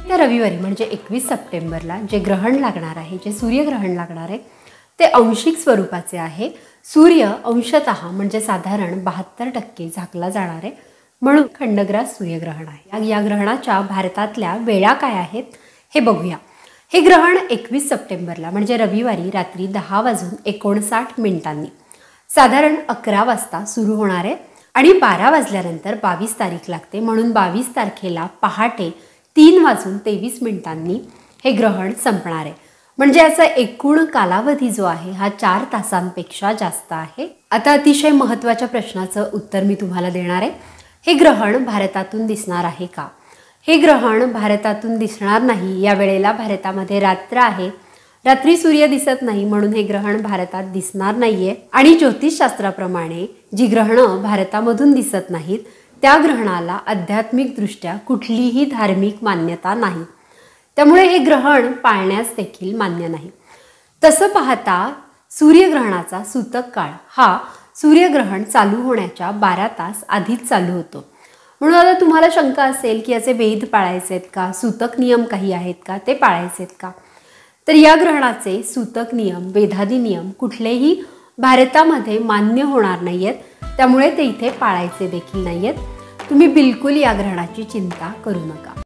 त्या रविवारी म्हणजे 21 सप्टेंबरला जे ग्रहण लागणार आहे, जे सूर्यग्रहण लागणार आहे ते अंशिक स्वरूपाचे आहे। सूर्य अंशतः म्हणजे साधारण 72% झाकला जाणार आहे, म्हणून खंडग्रास सूर्यग्रहण आहे। या ग्रहणाच्या भारतातल्या वेळा काय आहेत हे बघूया। हे ग्रहण 21 सप्टेंबरला म्हणजे रविवारी रात्री 10:59 साधारण 11 वाजता सुरू होणार आहे आणि 12 वाजल्यानंतर 22 तारीख लागते, म्हणून 22 तारखेला पहाटे 3:23 हे ग्रहण संपणार आहे। म्हणजे याचा एकूण कालावधी जो आहे हा 4 तासांपेक्षा जास्त आहे। आता अतिशय महत्त्वाच्या प्रश्नाचं उत्तर मी तुम्हाला देणार आहे। हे ग्रहण भारतातून दिसणार आहे का? हे ग्रहण भारतातून दिसणार नाही। या वेळेला भारतामध्ये रात्र आहे, रात्री सूर्य दिसत नाही, म्हणून हे ग्रहण भारतात दिसणार नाहीये। आणि ज्योतिषशास्त्राप्रमाणे जी ग्रहणं भारतामधून दिसत नाहीत त्या ग्रहणाला आध्यात्मिक दृष्ट्या कुठलीही धार्मिक मान्यता नाही, त्यामुळे हे ग्रहण पाळण्यास देखील मान्य नाही। तसं पाहता सूर्यग्रहणाचा सूतक काळ हा सूर्यग्रहण चालू होण्याच्या 12 तास आधीच चालू होतो। म्हणून आता तुम्हाला शंका असेल की याचे वेध पाळायचे आहेत का, सूतक नियम काही आहेत का, ते पाळायचे आहेत का? तर या ग्रहणाचे सूतक नियम, वेधादी नियम कुठलेही भारतामध्ये मान्य होणार नाहीयेत, त्यामुळे ते इथे पाळायचे देखील नाहीयेत। तुम्ही बिलकुल या ग्रहणाची चिंता करू नका।